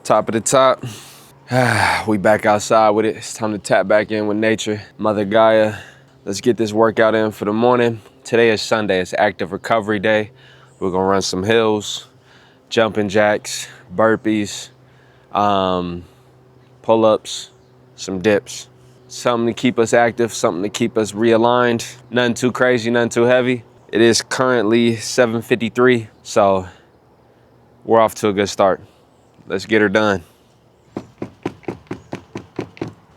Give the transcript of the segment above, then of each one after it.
Top of the top. We back outside with it. It's time to tap back in with nature. Mother Gaia, let's get this workout in for the morning. Today is Sunday, it's active recovery day. We're gonna run some hills, jumping jacks, burpees, pull-ups, some dips. Something to keep us active, something to keep us realigned. Nothing too crazy, nothing too heavy. It is currently 7:53, so we're off to a good start. Let's get her done.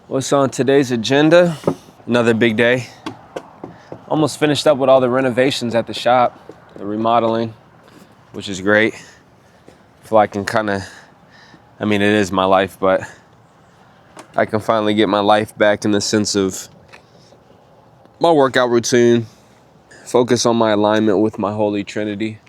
What's on today's agenda? Another big day. Almost finished up with all the renovations at the shop, the remodeling, which is great. I feel like I can it is my life, but I can finally get my life back in the sense of my workout routine, focus on my alignment with my Holy Trinity,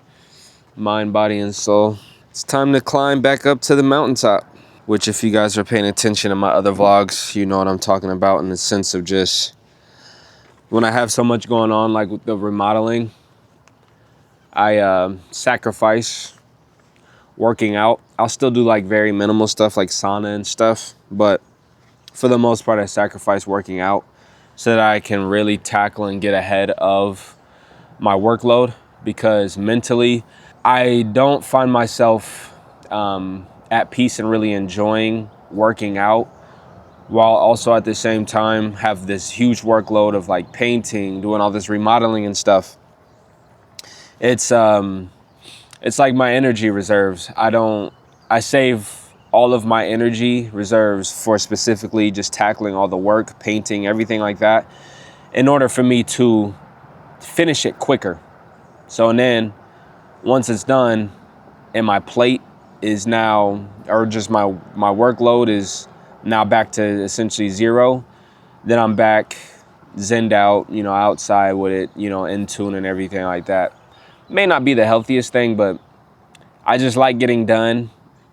mind, body, and soul. It's time to climb back up to the mountaintop, which if you guys are paying attention to my other vlogs, you know what I'm talking about in the sense of just when I have so much going on, like with the remodeling, I sacrifice working out. I'll still do like very minimal stuff like sauna and stuff, but for the most part, I sacrifice working out so that I can really tackle and get ahead of my workload, because mentally, I don't find myself at peace and really enjoying working out, while also at the same time have this huge workload of like painting, doing all this remodeling and stuff. It's like my energy reserves. I save all of my energy reserves for specifically just tackling all the work, painting, everything like that, in order for me to finish it quicker. So, and then once it's done and my plate is now, or just my workload is now back to essentially zero, then I'm back zenned out, outside with it, in tune and everything like that. May not be the healthiest thing, but I just like getting done.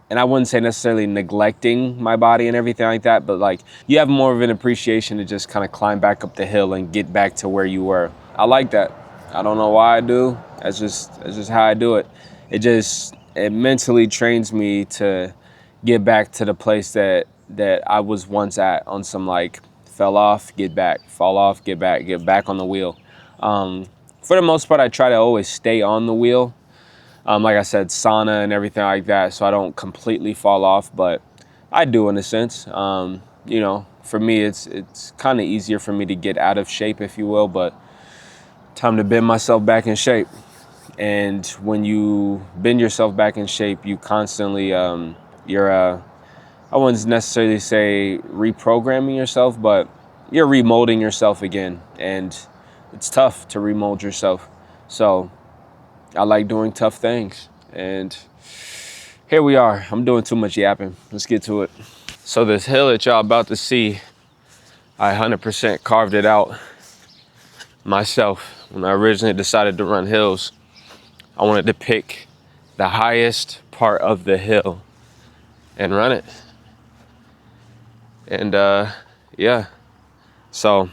And I wouldn't say necessarily neglecting my body and everything like that, but like you have more of an appreciation to just kind of climb back up the hill and get back to where you were. I like that. I don't know why I do. That's just how I do it. It mentally trains me to get back to the place that I was once at, on some like fell off, get back, fall off, get back on the wheel. For the most part, I try to always stay on the wheel. Like I said, sauna and everything like that, so I don't completely fall off, but I do in a sense. For me, it's kind of easier for me to get out of shape, if you will, but time to bend myself back in shape. And when you bend yourself back in shape, you constantly, I wouldn't necessarily say reprogramming yourself, but you're remolding yourself again. And it's tough to remold yourself. So I like doing tough things. And here we are. I'm doing too much yapping. Let's get to it. So this hill that y'all about to see, I 100% carved it out myself. When I originally decided to run hills, I wanted to pick the highest part of the hill and run it. And yeah, so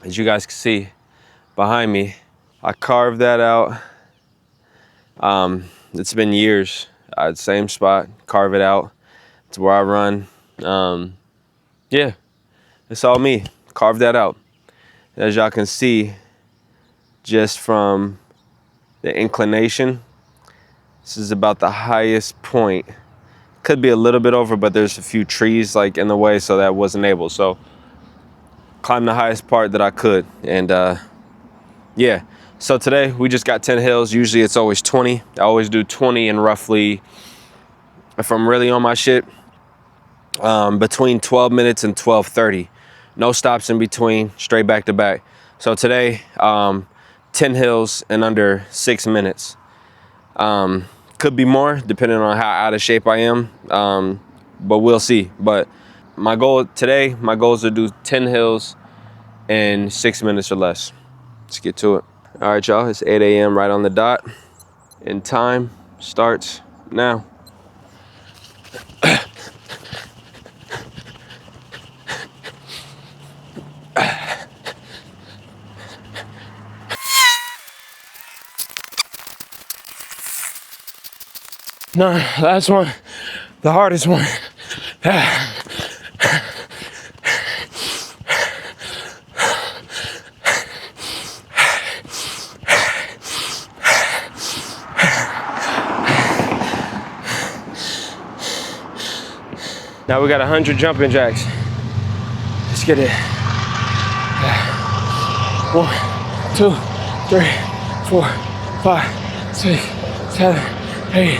as you guys can see behind me, I carved that out. It's been years. Same spot, carve it out. It's where I run. Yeah, it's all me. Carve that out. As y'all can see, just from the inclination, this is about the highest point. Could be a little bit over, but there's a few trees like in the way, so that wasn't able. So climb the highest part that I could. And yeah, so today we just got 10 hills. Usually it's always 20. I always do 20 in roughly, if I'm really on my shit, between 12 minutes and 12:30. No stops in between, straight back to back. So today, 10 hills in under 6 minutes. Could be more depending on how out of shape I am, but we'll see. But my goal today, my goal is to do 10 hills in 6 minutes or less. Let's get to it. All right, y'all, it's 8 a.m. right on the dot, and time starts now. No, last one. the hardest one. Now we got 100 jumping jacks. Let's get it. 1, 2, 3, 4, 5, 6, 7, 8,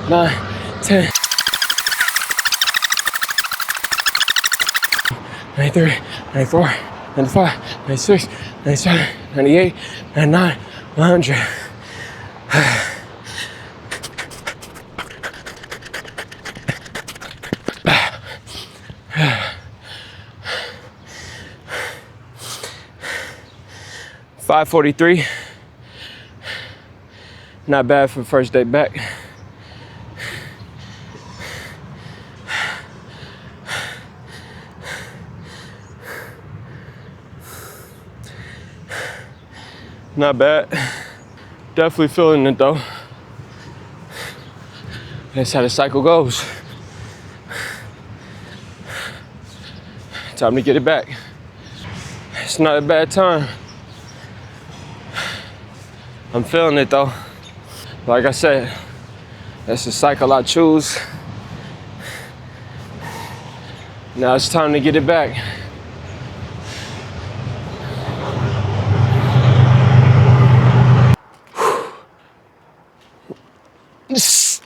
9, 10. 93, 94, 95, 96, 97, 98, 99, 100. 5:43. Not bad for the first day back. Not bad. Definitely feeling it though. That's how the cycle goes. Time to get it back. It's not a bad time. I'm feeling it though. Like I said, that's the cycle I choose. Now it's time to get it back. It's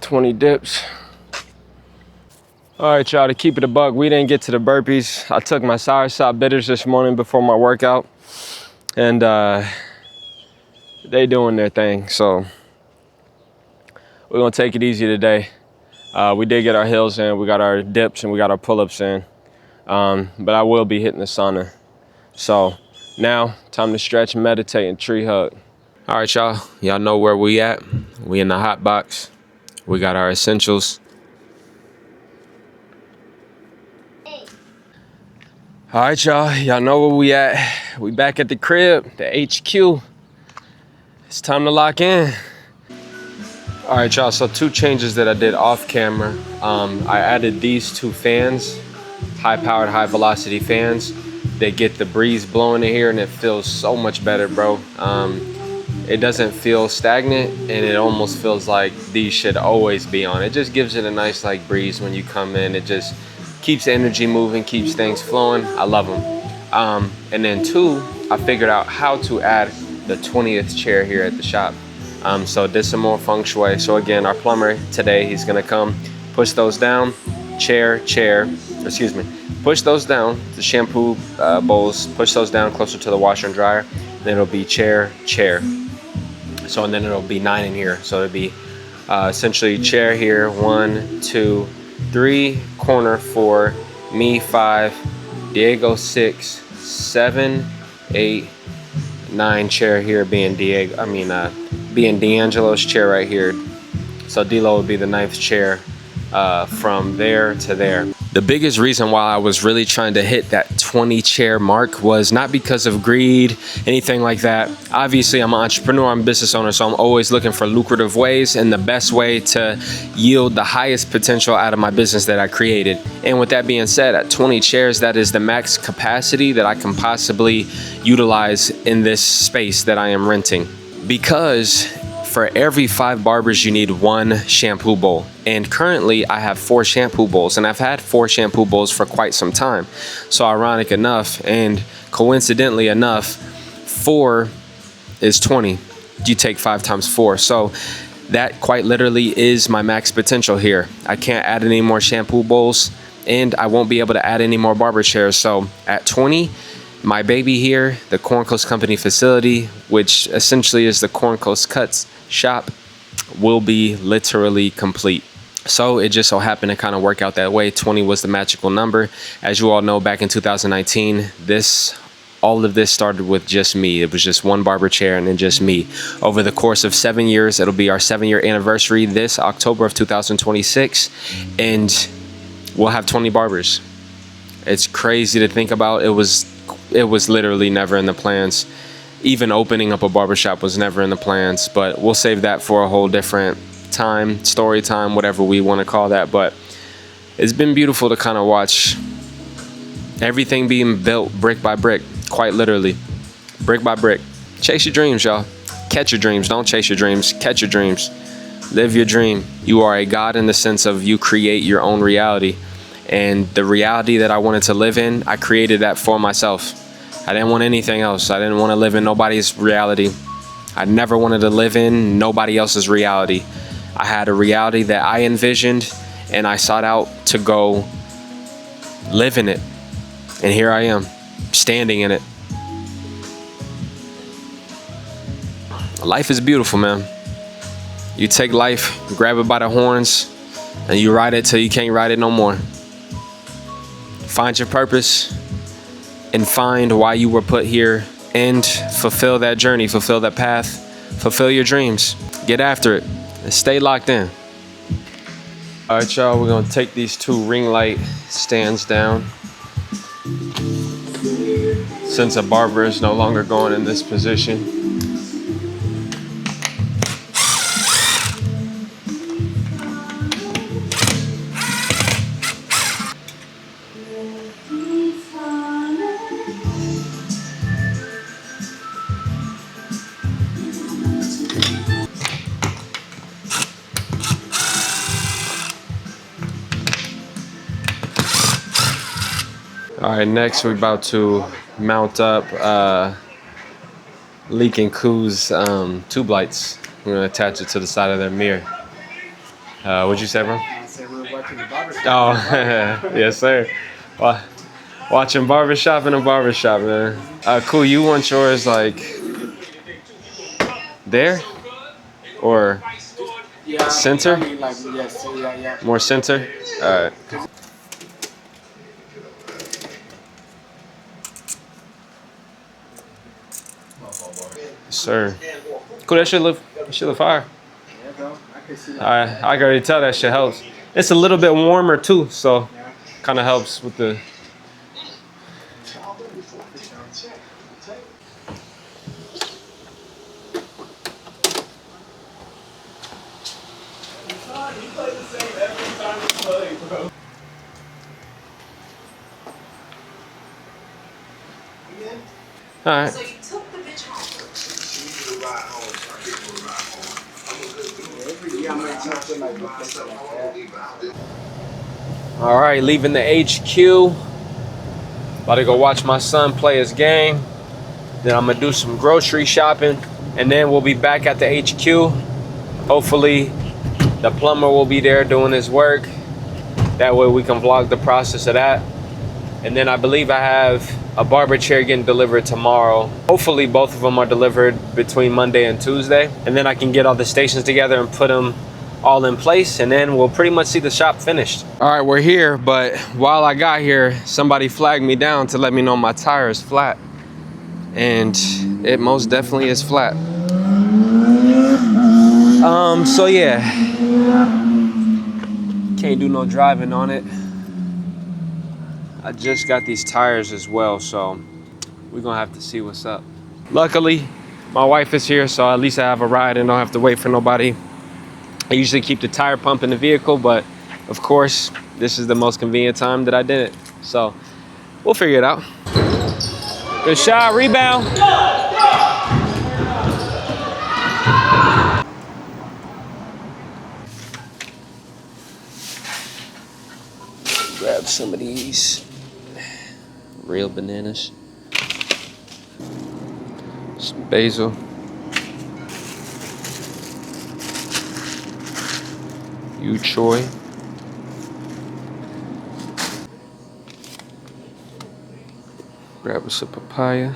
20 dips. All right, y'all, to keep it a buck, we didn't get to the burpees. I took my soursop bitters this morning before my workout, and they doing their thing. So we're gonna take it easy today. We did get our hills in, we got our dips, and we got our pull-ups in. But I will be hitting the sauna. So now, time to stretch, meditate, and tree hug. All right, y'all know where we at. We in the hot box. We got our essentials. All right, y'all know where we at. We back at the crib, the HQ. It's time to lock in. All right, y'all, so 2 changes that I did off camera. I added these 2 fans, high-powered, high-velocity fans. They get the breeze blowing in here, and it feels so much better, bro. It doesn't feel stagnant, and it almost feels like these should always be on. It just gives it a nice like breeze when you come in. It just keeps the energy moving, keeps things flowing. I love them. And then 2, I figured out how to add the 20th chair here at the shop. So did some more feng shui. So again, our plumber today, he's gonna come push those down, push those down, the shampoo bowls, push those down closer to the washer and dryer. Then it'll be chair. So, and then it'll be 9 in here. So it'll be essentially chair here, 1, 2, 3, corner 4, me 5, Diego 6, 7, 8, 9 chair here being being D'Angelo's chair right here. So D-Lo would be the 9th chair from there to there. The biggest reason why I was really trying to hit that 20 chair mark was not because of greed, anything like that. Obviously, I'm an entrepreneur, I'm a business owner, so I'm always looking for lucrative ways and the best way to yield the highest potential out of my business that I created. And with that being said, at 20 chairs, that is the max capacity that I can possibly utilize in this space that I am renting. Because for every 5 barbers, you need 1 shampoo bowl. And currently I have 4 shampoo bowls, and I've had 4 shampoo bowls for quite some time. So ironic enough, and coincidentally enough, 4 is 20. You take 5 times 4. So that quite literally is my max potential here. I can't add any more shampoo bowls, and I won't be able to add any more barber chairs. So at 20, my baby here, the Corn Coast Company facility, which essentially is the Corn Coast Cuts shop, will be literally complete. So it just so happened to kind of work out that way. 20 was the magical number. As you all know, back in 2019, all of this started with just me. It was just one barber chair and then just me. Over the course of 7 years, it'll be our 7-year anniversary this October of 2026, and we'll have 20 barbers. It's crazy to think about. It was literally never in the plans. Even opening up a barbershop was never in the plans, but we'll save that for a whole different time, story time, whatever we want to call that. But it's been beautiful to kind of watch everything being built brick by brick, quite literally, brick by brick. Chase your dreams, y'all. Catch your dreams. Don't chase your dreams. Catch your dreams. Live your dream. You are a god in the sense of you create your own reality. And the reality that I wanted to live in, I created that for myself. I didn't want anything else. I didn't want to live in nobody's reality. I never wanted to live in nobody else's reality. I had a reality that I envisioned, and I sought out to go live in it. And here I am, standing in it. Life is beautiful, man. You take life, grab it by the horns, and you ride it till you can't ride it no more. Find your purpose and find why you were put here, and fulfill that journey, fulfill that path, fulfill your dreams. Get after it and stay locked in. All right, y'all, we're gonna take these 2 ring light stands down. Since a barber is no longer going in this position. All right, next we're about to mount up Leak and Koo's tube lights. We're gonna attach it to the side of their mirror. What'd you say, bro? I said we're watching the barbershop. Oh, yes, sir. Watching barbershop in a barbershop, man. Cool, you want yours like there or center? I mean, like, yes, yeah. More center? All right. Sir. Cool, that shit look fire. Yeah, bro. I can see that. I can already tell that shit helps. It's a little bit warmer too, so kind of helps with the. All right. So you took the bitch home. Every year I might something like that. All right, leaving the HQ. About to go watch my son play his game. Then I'm gonna do some grocery shopping, and then we'll be back at the HQ. Hopefully, the plumber will be there doing his work. That way we can vlog the process of that. And then I believe I have a barber chair getting delivered tomorrow. Hopefully both of them are delivered between Monday and Tuesday. And then I can get all the stations together and put them all in place, and then we'll pretty much see the shop finished. All right, we're here, but while I got here, somebody flagged me down to let me know my tire is flat. And it most definitely is flat. So yeah. Can't do no driving on it. I just got these tires as well, so we're gonna have to see what's up. Luckily, my wife is here, so at least I have a ride and don't have to wait for nobody. I usually keep the tire pump in the vehicle, but of course, this is the most convenient time that I did it. So we'll figure it out. Good shot, rebound. Grab some of these real bananas. Some basil. Yu choy. Grab us a papaya.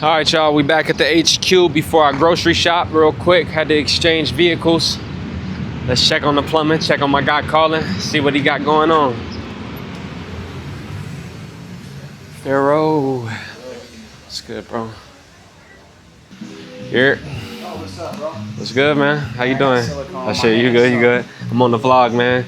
All right, y'all, we back at the HQ before our grocery shop real quick. Had to exchange vehicles. Let's check on the plumbing, check on my guy Colin, see what he got going on. Pharaoh. What's good, bro? Here. Oh, what's up, bro? What's good, man? How you doing? Oh shit, you hand, good, so- you good. I'm on the vlog, man.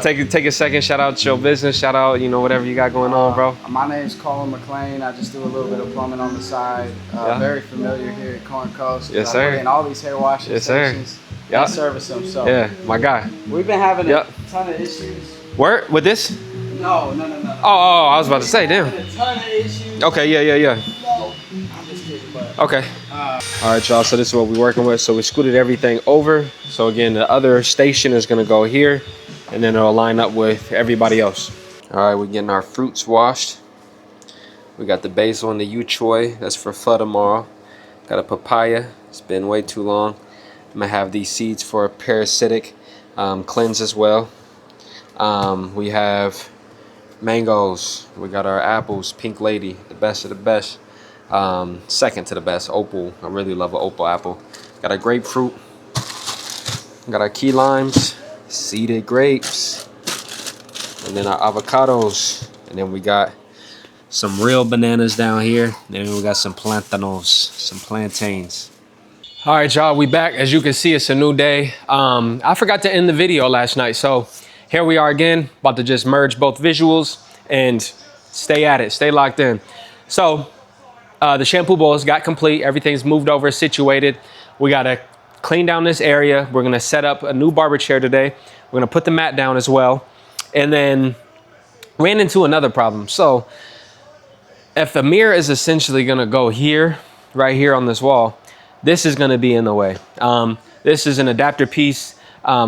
Take a second, shout out to your business, shout out, you know, whatever you got going on, bro. My name's Colin McLean. I just do a little bit of plumbing on the side. Yeah. Very familiar here at Corn Coast. Yes, I sir. put in all these hair washing Yes, sir. stations. Yeah. And service them. So Yeah, my guy. we've been having Yep. a ton of issues. Where? With this? No. Oh, I was about to say, damn. A ton of issues. Okay, yeah. No, I'm just kidding, but Okay. All right, y'all, so this is what we're working with. So we scooted everything over. So again, the other station is gonna go here, and then it'll line up with everybody else. All right, we're getting our fruits washed. We got the basil and the yu choy. That's for pho tomorrow. Got a papaya. It's been way too long. I'm gonna have these seeds for a parasitic cleanse as well. We have mangoes. We got our apples. Pink Lady, the best of the best. Second to the best, opal. I really love an opal apple. Got our grapefruit. Got our key limes, seeded grapes, and then our avocados. And then we got some real bananas down here. And then we got some plantanos, some plantains. All right, y'all, we back. As you can see, it's a new day. I forgot to end the video last night, so here we are again, about to just merge both visuals and stay at it, stay locked in. So the shampoo bowls got complete. Everything's moved over, situated. We got to clean down this area. We're going to set up a new barber chair today. We're going to put the mat down as well. And then ran into another problem. So if the mirror is essentially going to go here, right here on this wall, this is going to be in the way. This is an adapter piece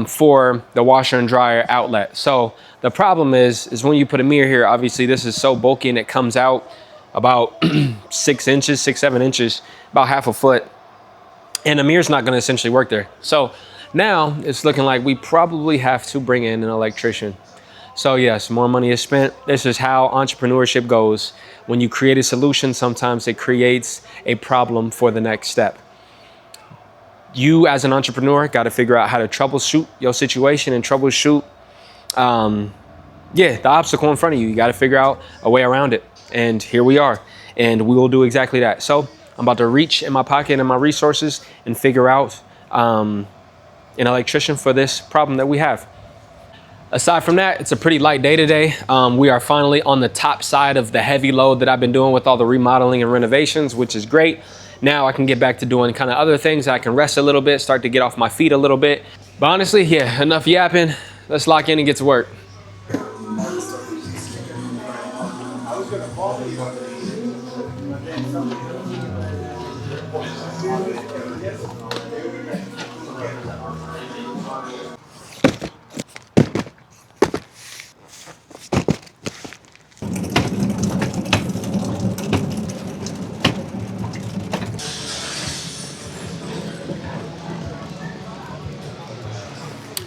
for the washer and dryer outlet. So the problem is when you put a mirror here, obviously this is so bulky and it comes out about 6 inches, 7 inches, about half a foot. And the mirror's not gonna essentially work there. So now it's looking like we probably have to bring in an electrician. So yes, more money is spent. This is how entrepreneurship goes. When you create a solution, sometimes it creates a problem for the next step. You as an entrepreneur got to figure out how to troubleshoot your situation and troubleshoot the obstacle in front of you. You got to figure out a way around it. And here we are. And we will do exactly that. So I'm about to reach in my pocket and my resources and figure out an electrician for this problem that we have. Aside from that, it's a pretty light day today. We are finally on the top side of the heavy load that I've been doing with all the remodeling and renovations, which is great. Now I can get back to doing kind of other things. I can rest a little bit, start to get off my feet a little bit. But honestly, yeah, enough yapping. Let's lock in and get to work.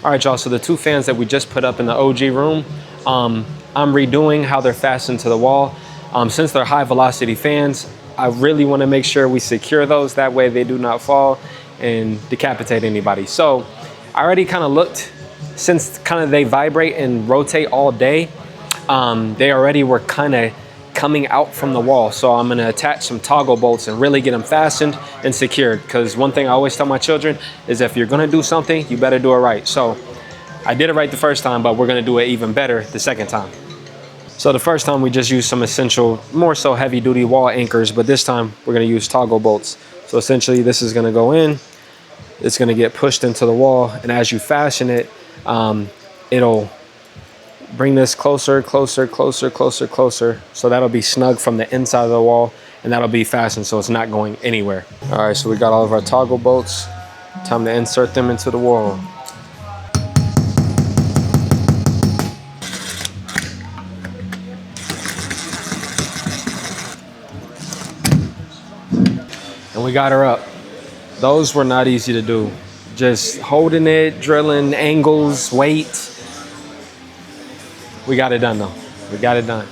All right, y'all, so the two fans that we just put up in the OG room, I'm redoing how they're fastened to the wall. Since they're high velocity fans, I really wanna make sure we secure those. That way they do not fall and decapitate anybody. So I already kind of looked, since kind of they vibrate and rotate all day, they already were kind of coming out from the wall. So I'm gonna attach some toggle bolts and really get them fastened and secured. Because one thing I always tell my children is if you're gonna do something, you better do it right. So I did it right the first time, but we're gonna do it even better the second time. So the first time we just used some essential, more so heavy duty wall anchors, but this time we're gonna use toggle bolts. So essentially this is gonna go in, it's gonna get pushed into the wall, and as you fasten it, it'll bring this closer, closer, closer, closer, closer. So that'll be snug from the inside of the wall, and that'll be fastened so it's not going anywhere. All right, so we got all of our toggle bolts. Time to insert them into the wall. And we got her up. Those were not easy to do. Just holding it, drilling angles, weight. We got it done though. We got it done.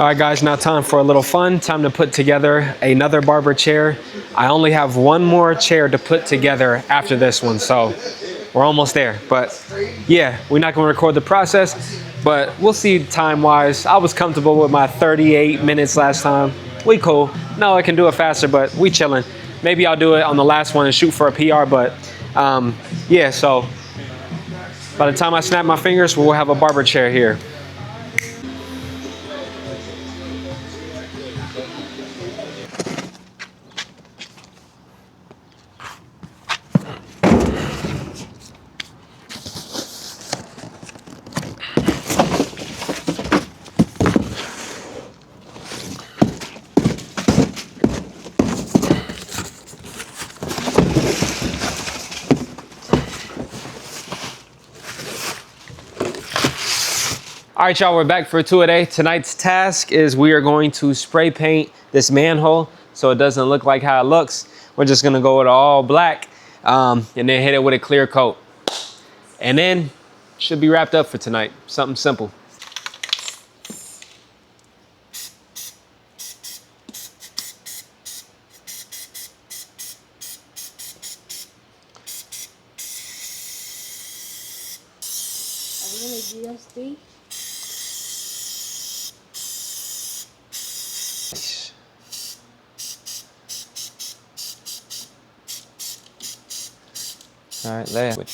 All right, guys, now time for a little fun. Time to put together another barber chair. I only have one more chair to put together after this one, so we're almost there. But yeah, we're not gonna record the process, but we'll see time-wise. I was comfortable with my 38 minutes last time. We cool. No, I can do it faster, but we chilling. Maybe I'll do it on the last one and shoot for a PR, but yeah, so by the time I snap my fingers, we'll have a barber chair here. All right, y'all, we're back for a two-a-day. Tonight's task is we are going to spray paint this manhole so it doesn't look like how it looks. We're just gonna go with all black and then hit it with a clear coat. And then should be wrapped up for tonight. Something simple. Are we gonna do those three? All right, there. Over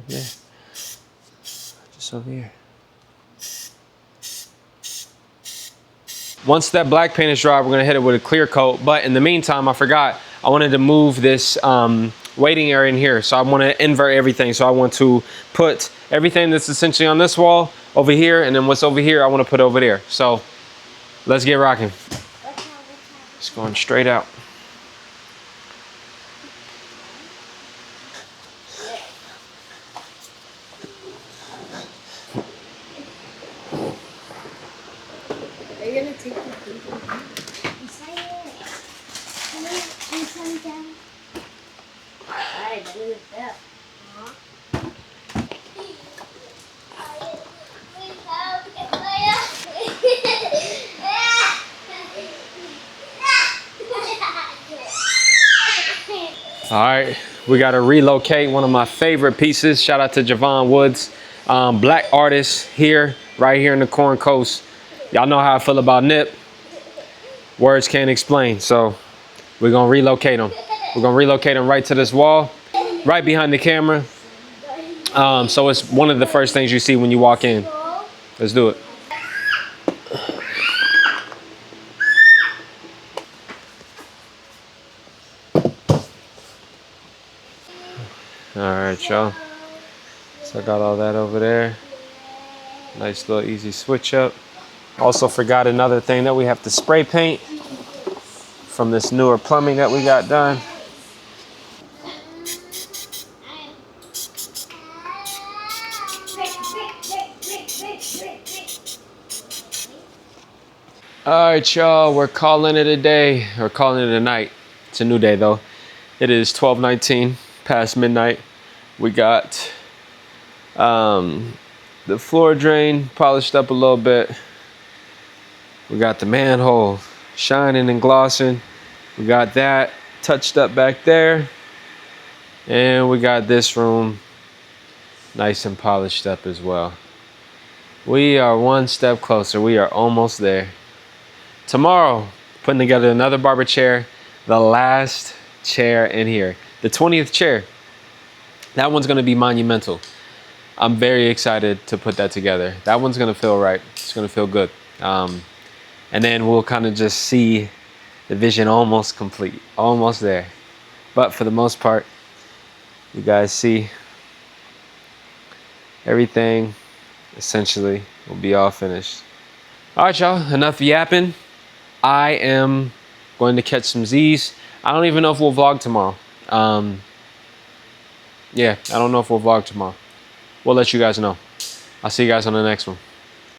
there. Just over here. Once that black paint is dry, we're gonna hit it with a clear coat. But in the meantime, I forgot, I wanted to move this waiting area in here. So I wanna invert everything. So I want to put everything that's essentially on this wall over here, and then what's over here, I wanna put over there. So let's get rocking. It's going straight out. Are you gonna take the paper? Inside it. Come here, inside down. Alright, do it up. All right, we got to relocate one of my favorite pieces. Shout out to Javon Woods, black artist here, right here in the Corn Coast. Y'all know how I feel about Nip. Words can't explain. So we're gonna relocate him. We're gonna relocate him right to this wall, right behind the camera. So it's one of the first things you see when you walk in. Let's do it. All right, y'all. So I got all that over there. Nice little easy switch up. Also forgot another thing that we have to spray paint from this newer plumbing that we got done. All right, y'all, we're calling it a day, or calling it a night. It's a new day though. It is 12:19, past midnight. We got the floor drain polished up a little bit. We got the manhole shining and glossing. We got that touched up back there. And we got this room nice and polished up as well. We are one step closer. We are almost there. Tomorrow, putting together another barber chair, the last chair in here, the 20th chair. That one's gonna be monumental. I'm very excited to put that together. That one's gonna feel right. It's gonna feel good. And then we'll kind of just see the vision almost complete, almost there. But for the most part, you guys see everything essentially will be all finished. All right, y'all, enough yapping. I am going to catch some Z's. I don't even know if we'll vlog tomorrow. Yeah, I don't know if we'll vlog tomorrow. We'll let you guys know. I'll see you guys on the next one.